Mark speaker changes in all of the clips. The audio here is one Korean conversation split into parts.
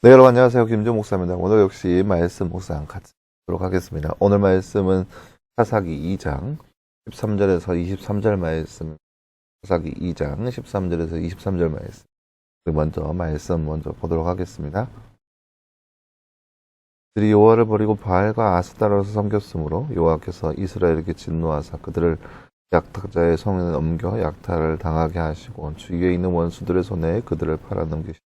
Speaker 1: 네, 여러분 안녕하세요. 김준 목사입니다. 오늘 역시 말씀 묵상 같이 하도록 하겠습니다. 오늘 말씀은 사사기 2장 13절에서 23절 말씀, 사사기 2장 13절에서 23절 말씀. 말씀 먼저 보도록 하겠습니다. 그들이 여호와를 버리고 바알과 아스타로를 섬겼으므로 여호와께서 이스라엘에게 진노하사 그들을 약탈자의 손에 넘겨 약탈을 당하게 하시고 주위에 있는 원수들의 손에 그들을 팔아넘기시고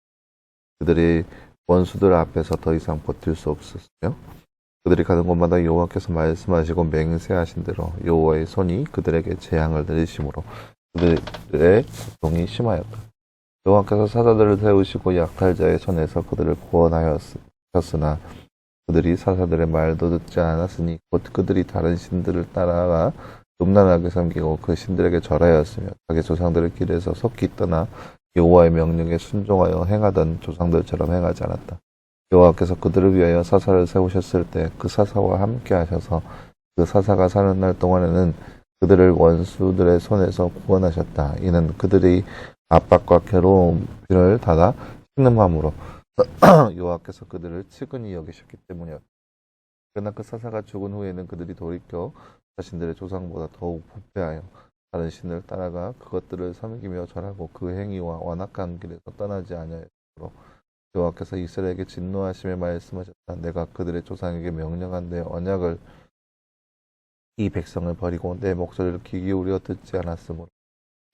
Speaker 1: 그들이 원수들 앞에서 더 이상 버틸 수 없었으며 그들이 가는 곳마다 여호와께서 말씀하시고 맹세하신 대로 여호와의 손이 그들에게 재앙을 내리심으로 그들의 고통이 심하였다. 여호와께서 사사들을 세우시고 약탈자의 손에서 그들을 구원하였으나 그들이 사사들의 말도 듣지 않았으니 곧 그들이 다른 신들을 따라가 음란하게 섬기고 그 신들에게 절하였으며 자기 조상들의 길에서 속히 떠나 여호와의 명령에 순종하여 행하던 조상들처럼 행하지 않았다. 여호와께서 그들을 위하여 사사를 세우셨을 때 그 사사와 함께 하셔서 그 사사가 사는 날 동안에는 그들을 원수들의 손에서 구원하셨다. 이는 그들이 압박과 괴로움을 받아 신음함으로 여호와께서 그들을 측은히 여기셨기 때문이었다. 그러나 그 사사가 죽은 후에는 그들이 돌이켜 자신들의 조상보다 더욱 부패하여 다른 신을 따라가 그것들을 섬기며 절하고 그 행위와 완악한 길에서 떠나지 아니하였으므로 여호와께서 이스라엘에게 진노하시며 말씀하셨다. 내가 그들의 조상에게 명령한 내 언약을 이 백성을 버리고 내 목소리를 귀 기울여 듣지 않았으므로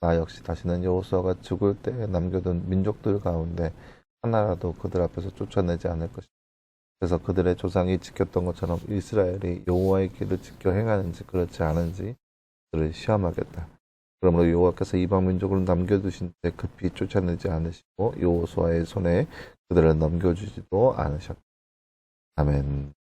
Speaker 1: 나 역시 다시는 여호수아가 죽을 때에 남겨둔 민족들 가운데 하나라도 그들 앞에서 쫓아내지 않을 것이다. 그래서 그들의 조상이 지켰던 것처럼 이스라엘이 여호와의 길을 지켜 행하는지 그렇지 않은지 그들을 시험하겠다. 그러므로 여호와께서 이방 민족을 남겨두신 때 급히 쫓아내지 않으시고 여호수아의 손에 그들을 넘겨주지도 않으셨다. 아멘.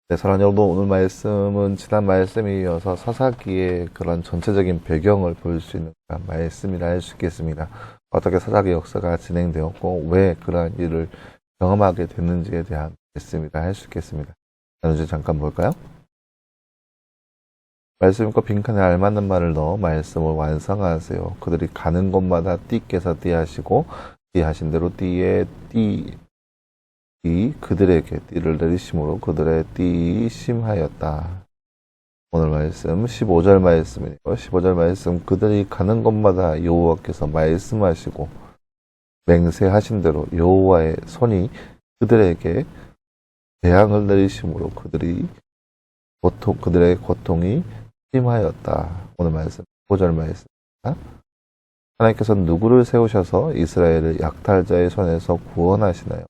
Speaker 1: 네, 사랑하는 여러분, 오늘 말씀은 지난 말씀에 이어서 사사기의 그런 전체적인 배경을 볼 수 있는 그런 말씀이라 할 수 있겠습니다. 어떻게 사사기 역사가 진행되었고 왜 그러한 일을 경험하게 됐는지에 대한 말씀이라 할 수 있겠습니다. 나중에 잠깐 볼까요? 말씀과 빈칸에 알맞는 말을 넣어 말씀을 완성하세요. 그들이 가는 곳마다 띠께서 띠하시고 띠하신 대로 띠에 띠 그들에게 띠를 내리심으로 그들의 띠 심하였다. 오늘 말씀 15절 말씀이에요. 15절 말씀 그들이 가는 곳마다 여호와께서 말씀하시고 맹세하신 대로 여호와의 손이 그들에게 재앙을 내리심으로 그들의 고통이 심하였다. 오늘 말씀 15절 말씀입니다. 하나님께서 누구를 세우셔서 이스라엘을 약탈자의 손에서 구원하시나요?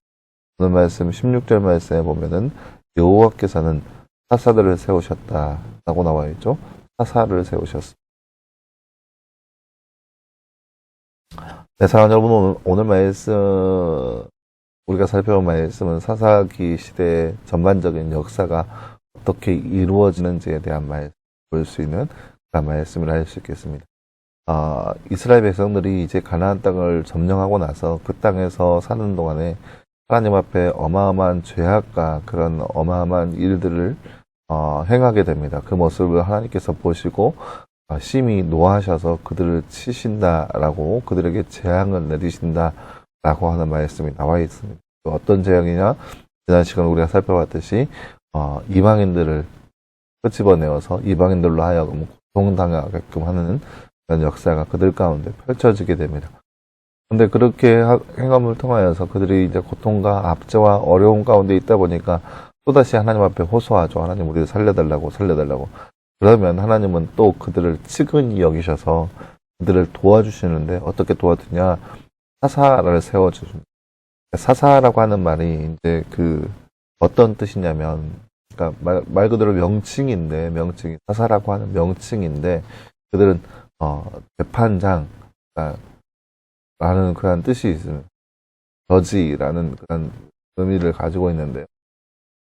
Speaker 1: 오늘 말씀 16절 말씀에 보면은 여호와께서는 사사들을 세우셨다라고 나와 있죠. 사사를 세우셨습니다. 네, 사랑하는 여러분, 오늘 말씀 우리가 살펴본 말씀은 사사기 시대의 전반적인 역사가 어떻게 이루어지는지에 대한 볼 수 있는 그런 말씀을 할 수 있겠습니다. 이스라엘 백성들이 이제 가나안 땅을 점령하고 나서 그 땅에서 사는 동안에 하나님 앞에 어마어마한 죄악과 그런 어마어마한 일들을 행하게 됩니다. 그 모습을 하나님께서 보시고 심히 노하셔서 그들을 치신다라고 그들에게 재앙을 내리신다라고 하는 말씀이 나와 있습니다. 어떤 재앙이냐? 지난 시간 우리가 살펴봤듯이 이방인들을 끄집어내어서 이방인들로 하여금 고통당하게끔 하는 그런 역사가 그들 가운데 펼쳐지게 됩니다. 근데 그렇게 행함을 통하여서 그들이 이제 고통과 압제와 어려움 가운데 있다 보니까 또다시 하나님 앞에 호소하죠. 하나님 우리를 살려달라고. 그러면 하나님은 또 그들을 측은히 여기셔서 그들을 도와주시는데 어떻게 도와주냐? 사사를 세워주십니다. 사사라고 하는 말이 이제 어떤 뜻이냐면 그러니까 말 그대로 명칭이 사사라고 하는 명칭인데 그들은 재판장 라는 그런 뜻이 있습니다. 저지라는 그런 의미를 가지고 있는데요.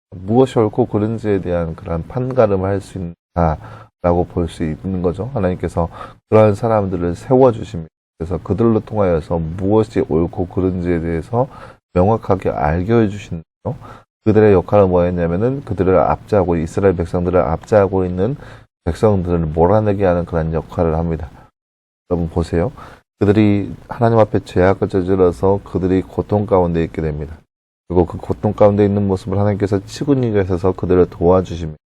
Speaker 1: 무엇이 옳고 그른지에 대한 그런 판가름을 할 수 있다라고 볼 수 있는 거죠. 하나님께서 그러한 사람들을 세워주십니다. 그래서 그들로 통하여서 무엇이 옳고 그른지에 대해서 명확하게 알게 해주시는 거죠. 그들의 역할은 뭐였냐면은 그들을 압제하고 이스라엘 백성들을 압제하고 있는 백성들을 몰아내게 하는 그런 역할을 합니다. 여러분 보세요. 그들이 하나님 앞에 죄악을 저질러서 그들이 고통 가운데 있게 됩니다. 그리고 그 고통 가운데 있는 모습을 하나님께서 치근히 여셔서 그들을 도와주십니다.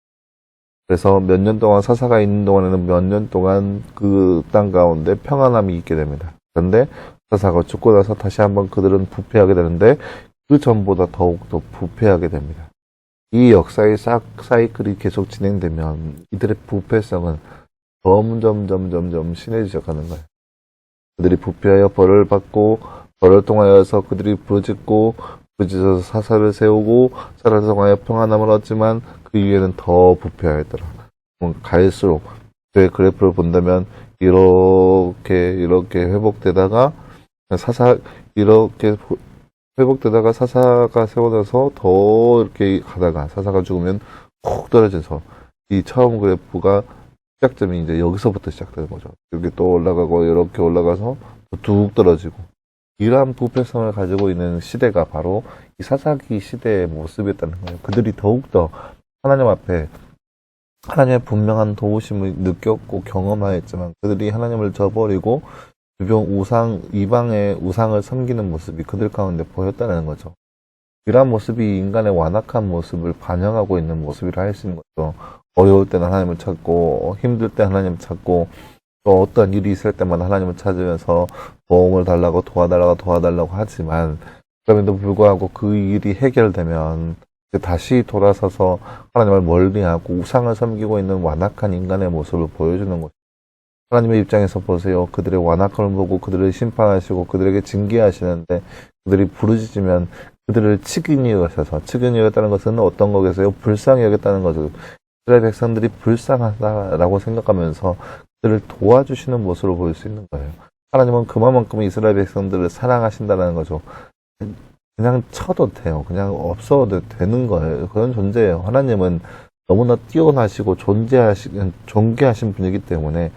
Speaker 1: 그래서 몇 년 동안 사사가 있는 동안에는 몇 년 동안 그 땅 가운데 평안함이 있게 됩니다. 그런데 사사가 죽고 나서 다시 한번 그들은 부패하게 되는데 그 전보다 더욱더 부패하게 됩니다. 이 역사의 사이클이 계속 진행되면 이들의 부패성은 점점 심해져가는 거예요. 그들이 부패하여 벌을 받고 벌을 통하여서 그들이 부르짖고 부르짖어서 사사를 세우고 사사를 통하여 평안함을 얻지만 그 이후에는 더 부패하였더라. 갈수록 그 그래프를 본다면 이렇게 회복되다가 회복되다가 사사가 세워져서 더 이렇게 가다가 사사가 죽으면 훅 떨어져서 이 처음 그래프가 시작점이 이제 여기서부터 시작되는 거죠. 이렇게 또 올라가고 이렇게 올라가서 뚝 떨어지고 이러한 부패성을 가지고 있는 시대가 바로 이 사사기 시대의 모습이었다는 거예요. 그들이 더욱더 하나님 앞에 하나님의 분명한 도우심을 느꼈고 경험하였지만 그들이 하나님을 저버리고 주변 이방의 우상을 섬기는 모습이 그들 가운데 보였다는 거죠. 이러한 모습이 인간의 완악한 모습을 반영하고 있는 모습이라 할 수 있는 거죠. 어려울 때는 하나님을 찾고 힘들 때 하나님을 찾고 또 어떤 일이 있을 때마다 하나님을 찾으면서 도움을 달라고 도와달라고 하지만 그럼에도 불구하고 그 일이 해결되면 다시 돌아서서 하나님을 멀리하고 우상을 섬기고 있는 완악한 인간의 모습을 보여주는 거죠. 하나님의 입장에서 보세요. 그들의 완악함을 보고 그들을 심판하시고 그들에게 징계하시는데 그들이 부르짖으면 그들을 치근히 여기셔서 치근히 여겼다는 것은 어떤 거겠어요? 불쌍히 여겼다는 거죠. 이스라엘 백성들이 불쌍하다라고 생각하면서 그들을 도와주시는 모습을 보일 수 있는 거예요. 하나님은 그만큼 이스라엘 백성들을 사랑하신다는 거죠. 그냥 쳐도 돼요. 그냥 없어도 되는 거예요. 그런 존재예요. 하나님은 너무나 뛰어나시고 존귀하신 분이기 때문에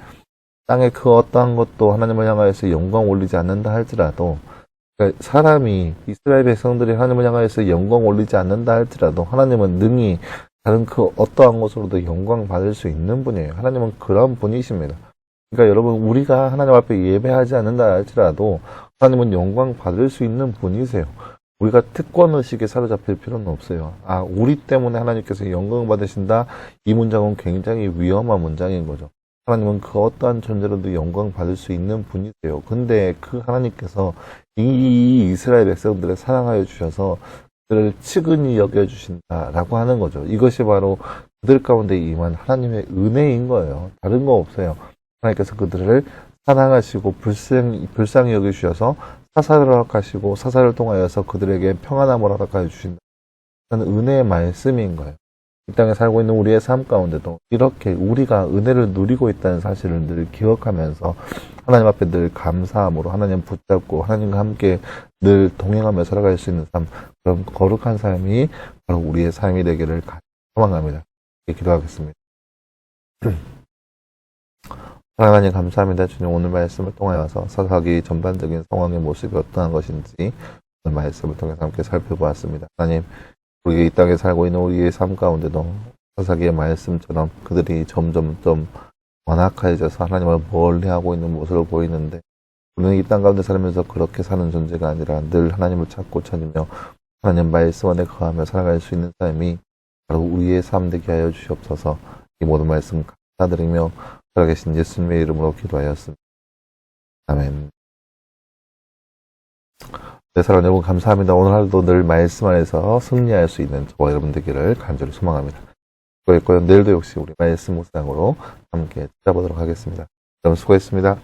Speaker 1: 땅의 그 어떠한 것도 하나님을 향하여서 영광 올리지 않는다 할지라도 그러니까 사람이 이스라엘 백성들이 하나님을 향하여서 영광 올리지 않는다 할지라도 하나님은 능히 다른 그 어떠한 것으로도 영광 받을 수 있는 분이에요. 하나님은 그런 분이십니다. 그러니까 여러분 우리가 하나님 앞에 예배하지 않는다 할지라도 하나님은 영광 받을 수 있는 분이세요. 우리가 특권의식에 사로잡힐 필요는 없어요. 우리 때문에 하나님께서 영광 받으신다. 이 문장은 굉장히 위험한 문장인 거죠. 하나님은 그 어떠한 존재로도 영광 받을 수 있는 분이세요. 근데 그 하나님께서 이 이스라엘 백성들을 사랑하여 주셔서 그들을 치근히 여겨주신다라고 하는 거죠. 이것이 바로 그들 가운데 임한 하나님의 은혜인 거예요. 다른 거 없어요. 하나님께서 그들을 사랑하시고 불쌍히 여겨주셔서 사사를 허락하시고 사사를 통하여서 그들에게 평안함을 허락하여 주신다. 그런 은혜의 말씀인 거예요. 이 땅에 살고 있는 우리의 삶 가운데도 이렇게 우리가 은혜를 누리고 있다는 사실을 늘 기억하면서 하나님 앞에 늘 감사함으로 하나님 붙잡고 하나님과 함께 늘 동행하며 살아갈 수 있는 삶, 그런 거룩한 삶이 바로 우리의 삶이 되기를 소망합니다. 기도하겠습니다. 하나님 감사합니다. 주님 오늘 말씀을 통하여서 사사기 전반적인 상황의 모습이 어떠한 것인지 오늘 말씀을 통해서 함께 살펴보았습니다. 하나님 우리 이 땅에 살고 있는 우리의 삶 가운데도 사사기의 말씀처럼 그들이 점점점 완악해져서 하나님을 멀리하고 있는 모습을 보이는데 우리는 이 땅 가운데 살면서 그렇게 사는 존재가 아니라 늘 하나님을 찾고 찾으며 하나님 말씀 안에 거하며 살아갈 수 있는 삶이 바로 우리의 삶 되게 하여 주시옵소서. 이 모든 말씀 감사드리며 살아계신 예수님의 이름으로 기도하였습니다. 아멘. 네, 사랑하는 여러분 감사합니다. 오늘 하루도 늘 말씀 안에서 승리할 수 있는 저와 여러분 되기를 간절히 소망합니다. 수고했고요. 내일도 역시 우리 말씀 묵상으로 함께 찾아보도록 하겠습니다. 여러분 수고했습니다.